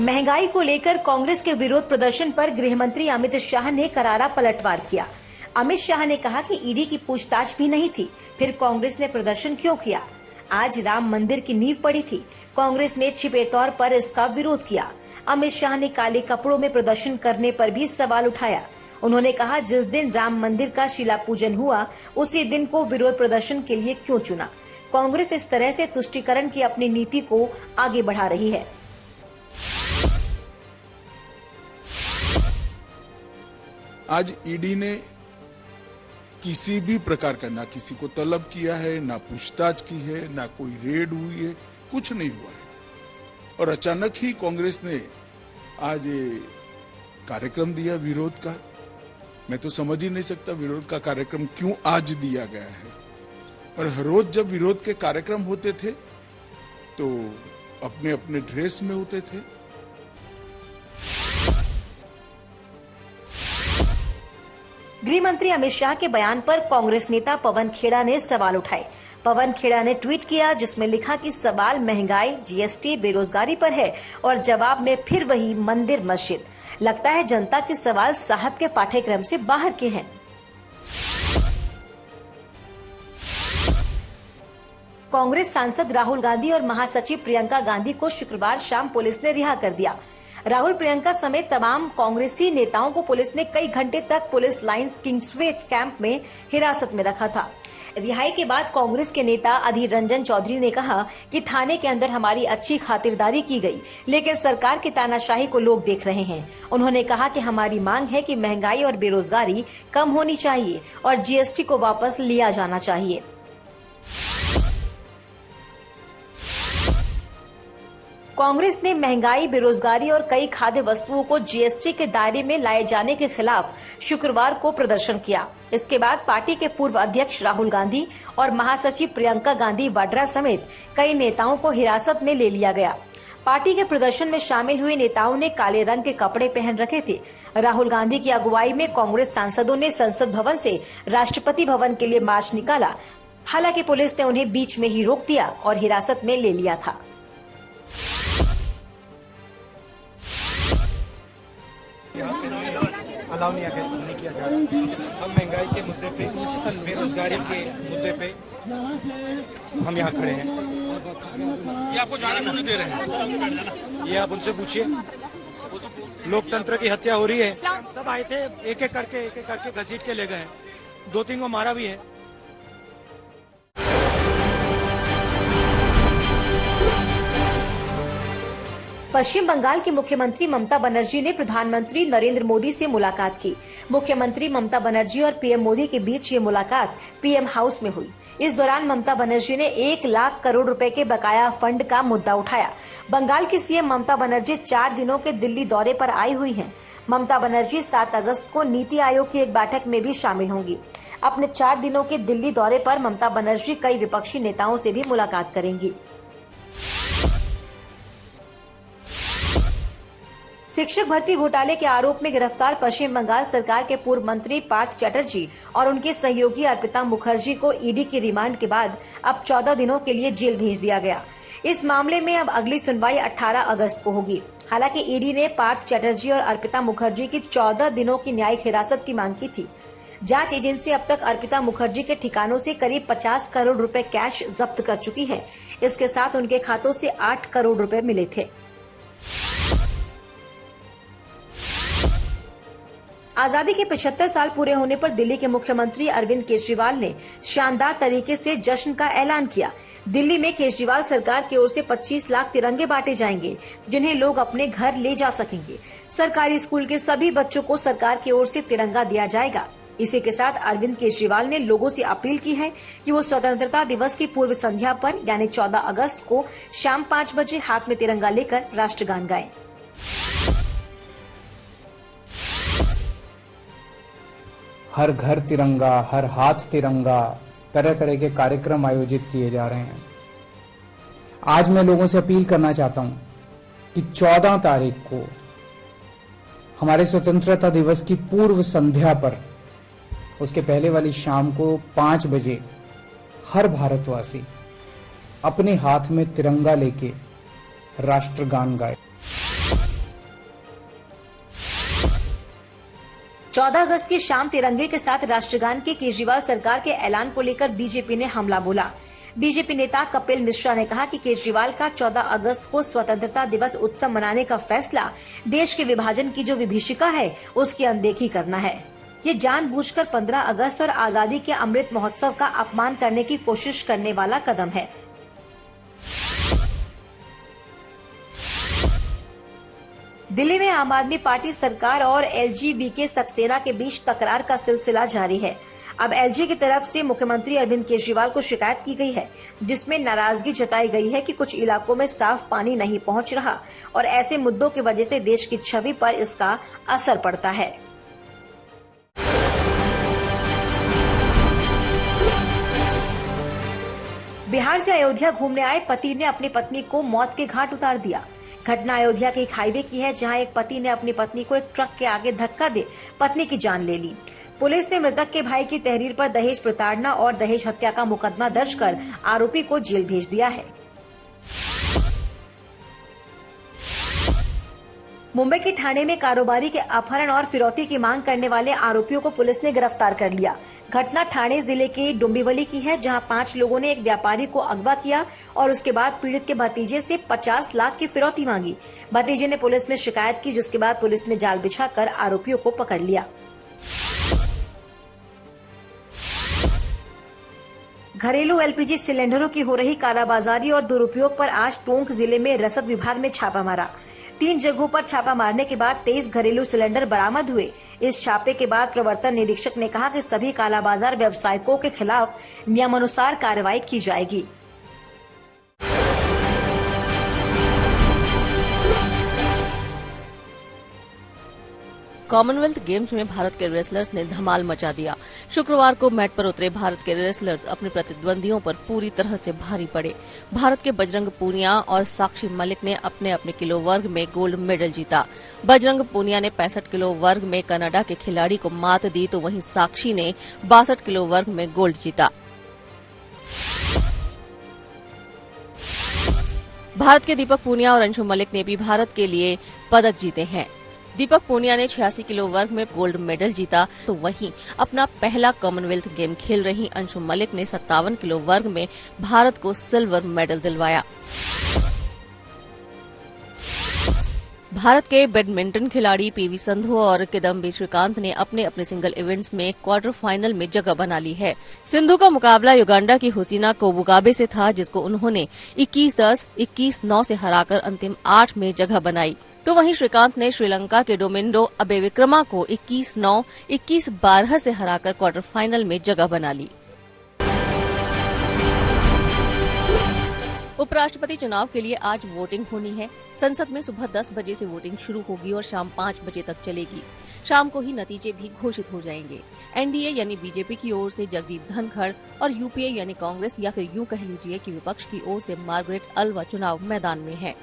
महंगाई को लेकर कांग्रेस के विरोध प्रदर्शन पर गृह मंत्री अमित शाह ने करारा पलटवार किया। अमित शाह ने कहा कि ईडी की पूछताछ भी नहीं थी, फिर कांग्रेस ने प्रदर्शन क्यों किया। आज राम मंदिर की नींव पड़ी थी, कांग्रेस ने छिपे तौर पर इसका विरोध किया। अमित शाह ने काले कपड़ों में प्रदर्शन करने पर भी सवाल उठाया। उन्होंने कहा, जिस दिन राम मंदिर का शिला पूजन हुआ उसी दिन को विरोध प्रदर्शन के लिए क्यों चुना। कांग्रेस इस तरह से तुष्टीकरण की अपनी नीति को आगे बढ़ा रही है। आज ईडी ने किसी भी प्रकार का ना किसी को तलब किया है, ना पूछताछ की है, ना कोई रेड हुई है, कुछ नहीं हुआ है। और अचानक ही कांग्रेस ने आज ये कार्यक्रम दिया विरोध का। मैं तो समझ ही नहीं सकता विरोध का कार्यक्रम क्यों आज दिया गया है। और हर रोज जब विरोध के कार्यक्रम होते थे तो अपने अपने ड्रेस में होते थे। गृह मंत्री अमित शाह के बयान पर कांग्रेस नेता पवन खेड़ा ने सवाल उठाए। पवन खेड़ा ने ट्वीट किया जिसमें लिखा कि सवाल महंगाई, जीएसटी, बेरोजगारी पर है और जवाब में फिर वही मंदिर मस्जिद। लगता है जनता के सवाल साहब के पाठ्यक्रम से बाहर के हैं। कांग्रेस सांसद राहुल गांधी और महासचिव प्रियंका गांधी को शुक्रवार शाम पुलिस ने रिहा कर दिया। राहुल, प्रियंका समेत तमाम कांग्रेसी नेताओं को पुलिस ने कई घंटे तक पुलिस लाइंस किंग्सवे कैंप में हिरासत में रखा था। रिहाई के बाद कांग्रेस के नेता अधीर रंजन चौधरी ने कहा कि थाने के अंदर हमारी अच्छी खातिरदारी की गई, लेकिन सरकार की तानाशाही को लोग देख रहे हैं। उन्होंने कहा कि हमारी मांग है कि महंगाई और बेरोजगारी कम होनी चाहिए और जीएसटी को वापस लिया जाना चाहिए। कांग्रेस ने महंगाई, बेरोजगारी और कई खाद्य वस्तुओं को जीएसटी के दायरे में लाए जाने के खिलाफ शुक्रवार को प्रदर्शन किया। इसके बाद पार्टी के पूर्व अध्यक्ष राहुल गांधी और महासचिव प्रियंका गांधी वाड्रा समेत कई नेताओं को हिरासत में ले लिया गया। पार्टी के प्रदर्शन में शामिल हुए नेताओं ने काले रंग के कपड़े पहन रखे थे। राहुल गांधी की अगुवाई में कांग्रेस सांसदों ने संसद भवन से राष्ट्रपति भवन के लिए मार्च निकाला। हालांकि पुलिस ने उन्हें बीच में ही रोक दिया और हिरासत में ले लिया था। अलाउ नहीं किया जा रहा। हम महंगाई के मुद्दे पे, बेरोजगारी के मुद्दे पे हम यहाँ खड़े हैं। ये आपको जाने क्यों नहीं दे रहे हैं? ये आप उनसे पूछिए। लोकतंत्र की हत्या हो रही है। सब आए थे, एक एक करके घसीट के ले गए। 2-3 को मारा भी है। पश्चिम बंगाल की मुख्यमंत्री ममता बनर्जी ने प्रधानमंत्री नरेंद्र मोदी से मुलाकात की। मुख्यमंत्री ममता बनर्जी और पीएम मोदी के बीच ये मुलाकात पीएम हाउस में हुई। इस दौरान ममता बनर्जी ने 1 लाख करोड़ रुपए के बकाया फंड का मुद्दा उठाया। बंगाल की सीएम ममता बनर्जी 4 दिनों के दिल्ली दौरे पर आई हुई हैं। ममता बनर्जी 7 अगस्त को नीति आयोग की एक बैठक में भी शामिल होंगी। अपने 4 दिनों के दिल्ली दौरे पर ममता बनर्जी कई विपक्षी नेताओं से भी मुलाकात करेंगी। शिक्षक भर्ती घोटाले के आरोप में गिरफ्तार पश्चिम बंगाल सरकार के पूर्व मंत्री पार्थ चैटर्जी और उनके सहयोगी अर्पिता मुखर्जी को ईडी की रिमांड के बाद अब 14 दिनों के लिए जेल भेज दिया गया। इस मामले में अब अगली सुनवाई 18 अगस्त को होगी। हालांकि ईडी ने पार्थ चैटर्जी और अर्पिता मुखर्जी की 14 दिनों की न्यायिक हिरासत की मांग की थी। जांच एजेंसी अब तक अर्पिता मुखर्जी के ठिकानों से करीब 50 करोड़ रुपए कैश जब्त कर चुकी है। इसके साथ उनके खातों से 8 करोड़ रुपए मिले थे। आजादी के 75 साल पूरे होने पर दिल्ली के मुख्यमंत्री अरविंद केजरीवाल ने शानदार तरीके से जश्न का ऐलान किया। दिल्ली में केजरीवाल सरकार की ओर से 25 लाख तिरंगे बांटे जाएंगे, जिन्हें लोग अपने घर ले जा सकेंगे। सरकारी स्कूल के सभी बच्चों को सरकार की ओर से तिरंगा दिया जाएगा। इसी के साथ अरविंद केजरीवाल ने लोगों से अपील की है कि वो स्वतंत्रता दिवस की पूर्व संध्या पर यानी 14 अगस्त को शाम 5 बजे हाथ में तिरंगा लेकर राष्ट्रगान गाएं। हर घर तिरंगा, हर हाथ तिरंगा, तरह तरह के कार्यक्रम आयोजित किए जा रहे हैं। आज मैं लोगों से अपील करना चाहता हूं कि 14 तारीख को हमारे स्वतंत्रता दिवस की पूर्व संध्या पर, उसके पहले वाली शाम को 5 बजे हर भारतवासी अपने हाथ में तिरंगा लेके राष्ट्रगान गाए। 14 अगस्त की शाम तिरंगे के साथ राष्ट्रगान के केजरीवाल सरकार के ऐलान को लेकर बीजेपी ने हमला बोला। बीजेपी नेता कपिल मिश्रा ने कहा कि केजरीवाल का 14 अगस्त को स्वतंत्रता दिवस उत्सव मनाने का फैसला देश के विभाजन की जो विभीषिका है उसकी अनदेखी करना है। ये जानबूझकर 15 अगस्त और आजादी के अमृत महोत्सव का अपमान करने की कोशिश करने वाला कदम है। दिल्ली में आम आदमी पार्टी सरकार और एलजी-वीके सक्सेना के बीच तकरार का सिलसिला जारी है। अब एलजी की तरफ से मुख्यमंत्री अरविंद केजरीवाल को शिकायत की गई है, जिसमें नाराजगी जताई गई है कि कुछ इलाकों में साफ पानी नहीं पहुंच रहा और ऐसे मुद्दों की वजह से देश की छवि पर इसका असर पड़ता है। बिहार से अयोध्या घूमने आए पति ने अपनी पत्नी को मौत के घाट उतार दिया। घटना अयोध्या के एक हाईवे की है, जहां एक पति ने अपनी पत्नी को एक ट्रक के आगे धक्का दे पत्नी की जान ले ली। पुलिस ने मृतक के भाई की तहरीर पर दहेज प्रताड़ना और दहेज हत्या का मुकदमा दर्ज कर आरोपी को जेल भेज दिया है। मुंबई के ठाणे में कारोबारी के अपहरण और फिरौती की मांग करने वाले आरोपियों को पुलिस ने गिरफ्तार कर लिया। घटना ठाणे जिले के डुम्बिवली की है, जहां 5 लोगों ने एक व्यापारी को अगवा किया और उसके बाद पीड़ित के भतीजे से 50 लाख की फिरौती मांगी। भतीजे ने पुलिस में शिकायत की, जिसके बाद पुलिस ने जाल बिछाकर आरोपियों को पकड़ लिया। घरेलू एलपीजी सिलेंडरों की हो रही कालाबाजारी और दुरुपयोग पर आज टोंक जिले में रसद विभाग ने छापा मारा। 3 जगहों पर छापा मारने के बाद 23 घरेलू सिलेंडर बरामद हुए। इस छापे के बाद प्रवर्तन निरीक्षक ने कहा कि सभी कालाबाजार व्यवसायियों के खिलाफ नियमानुसार कार्रवाई की जाएगी। कॉमनवेल्थ गेम्स में भारत के रेसलर्स ने धमाल मचा दिया। शुक्रवार को मैट पर उतरे भारत के रेसलर्स अपने प्रतिद्वंदियों पर पूरी तरह से भारी पड़े। भारत के बजरंग पूनिया और साक्षी मलिक ने अपने अपने किलो वर्ग में गोल्ड मेडल जीता। बजरंग पूनिया ने 65 किलो वर्ग में कनाडा के खिलाड़ी को मात दी, तो वहीं साक्षी ने 62 किलो वर्ग में गोल्ड जीता। भारत के दीपक पूनिया और अंशु मलिक ने भी भारत के लिए पदक जीते हैं। दीपक पूनिया ने 86 किलो वर्ग में गोल्ड मेडल जीता, तो वहीं अपना पहला कॉमनवेल्थ गेम खेल रही अंशु मलिक ने 57 किलो वर्ग में भारत को सिल्वर मेडल दिलवाया। भारत के बैडमिंटन खिलाड़ी पीवी संधू और किदम्बी श्रीकांत ने अपने अपने सिंगल इवेंट्स में क्वार्टर फाइनल में जगह बना ली है। सिंधु का मुकाबला युगांडा की हुसीना कोबुगाबे से था, जिसको उन्होंने 21-10, 21-9 से हराकर अंतिम 8 में जगह बनाई। तो वहीं श्रीकांत ने श्रीलंका के डोमिंडो अबेविक्रमा को 21-9, 21-12 से हराकर क्वार्टर फाइनल में जगह बना ली। उपराष्ट्रपति चुनाव के लिए आज वोटिंग होनी है। संसद में सुबह 10 बजे से वोटिंग शुरू होगी और शाम 5 बजे तक चलेगी। शाम को ही नतीजे भी घोषित हो जाएंगे। एनडीए यानी बीजेपी की ओर से जगदीप धनखड़ और यूपीए यानी कांग्रेस या फिर यूं कह लीजिए कि विपक्ष की ओर से मार्गरेट अल्वा चुनाव मैदान में है।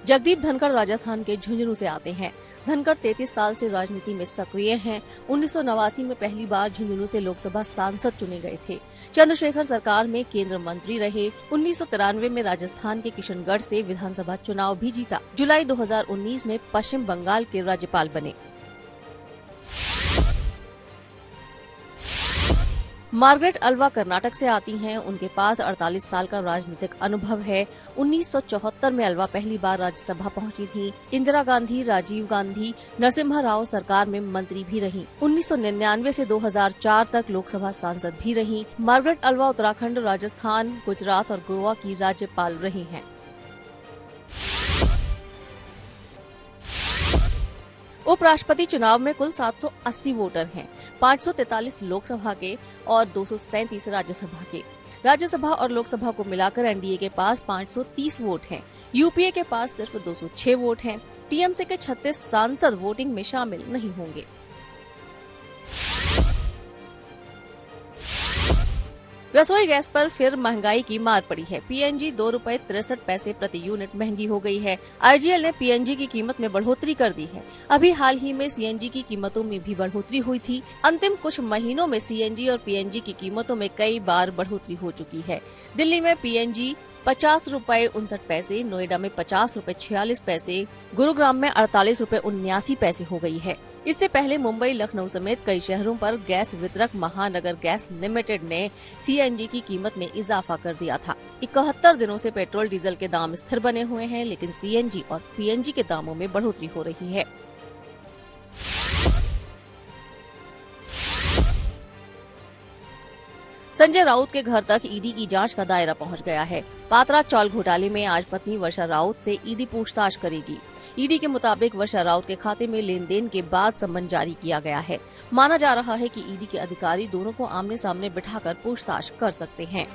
जगदीप धनखड़ राजस्थान के झुंझुनू से आते हैं। धनखड़ 33 साल से राजनीति में सक्रिय हैं। 1989 में पहली बार झुंझुनू से लोकसभा सांसद चुने गए थे। चंद्रशेखर सरकार में केंद्र मंत्री रहे। 1993 में राजस्थान के किशनगढ़ से विधानसभा चुनाव भी जीता। जुलाई 2019 में पश्चिम बंगाल के राज्यपाल बने। मार्गरेट अल्वा कर्नाटक से आती हैं। उनके पास 48 साल का राजनीतिक अनुभव है। 1974 में अल्वा पहली बार राज्यसभा पहुंची थी। इंदिरा गांधी, राजीव गांधी, नरसिम्हा राव सरकार में मंत्री भी रहीं। 1999 से 2004 तक लोकसभा सांसद भी रहीं। मार्गरेट अल्वा उत्तराखंड, राजस्थान, गुजरात और गोवा की राज्यपाल रही हैं। उपराष्ट्रपति चुनाव में कुल 780 वोटर हैं। 543 लोकसभा के और 237 राज्यसभा के। राज्यसभा और लोकसभा को मिलाकर एनडीए के पास 530 वोट हैं। यूपीए के पास सिर्फ 206 वोट हैं। टीएमसी के 36 सांसद वोटिंग में शामिल नहीं होंगे। रसोई गैस पर फिर महंगाई की मार पड़ी है। पीएनजी 2 रुपए 63 पैसे प्रति यूनिट महंगी हो गई है। आईजीएल ने पीएनजी की कीमत में बढ़ोतरी कर दी है। अभी हाल ही में सीएनजी की कीमतों में भी बढ़ोतरी हुई थी। अंतिम कुछ महीनों में सीएनजी और पीएनजी की कीमतों में कई बार बढ़ोतरी हो चुकी है। दिल्ली में पीएनजी 50 रुपए 59 पैसे, नोएडा में 50 रुपए 46 पैसे, गुरुग्राम में 48 रुपए 79 पैसे हो गई है। इससे पहले मुंबई, लखनऊ समेत कई शहरों पर गैस वितरक महानगर गैस लिमिटेड ने सीएनजी की कीमत में इजाफा कर दिया था। 71 दिनों से पेट्रोल डीजल के दाम स्थिर बने हुए हैं, लेकिन सीएनजी और पीएनजी के दामों में बढ़ोतरी हो रही है। संजय राउत के घर तक ईडी की जांच का दायरा पहुंच गया है। पात्रा चौल घोटाले में आज पत्नी वर्षा राउत से ईडी पूछताछ करेगी। ईडी के मुताबिक वर्षा राउत के खाते में लेन देन के बाद सम्मन जारी किया गया है। माना जा रहा है कि ईडी के अधिकारी दोनों को आमने सामने बिठाकर पूछताछ कर सकते हैं।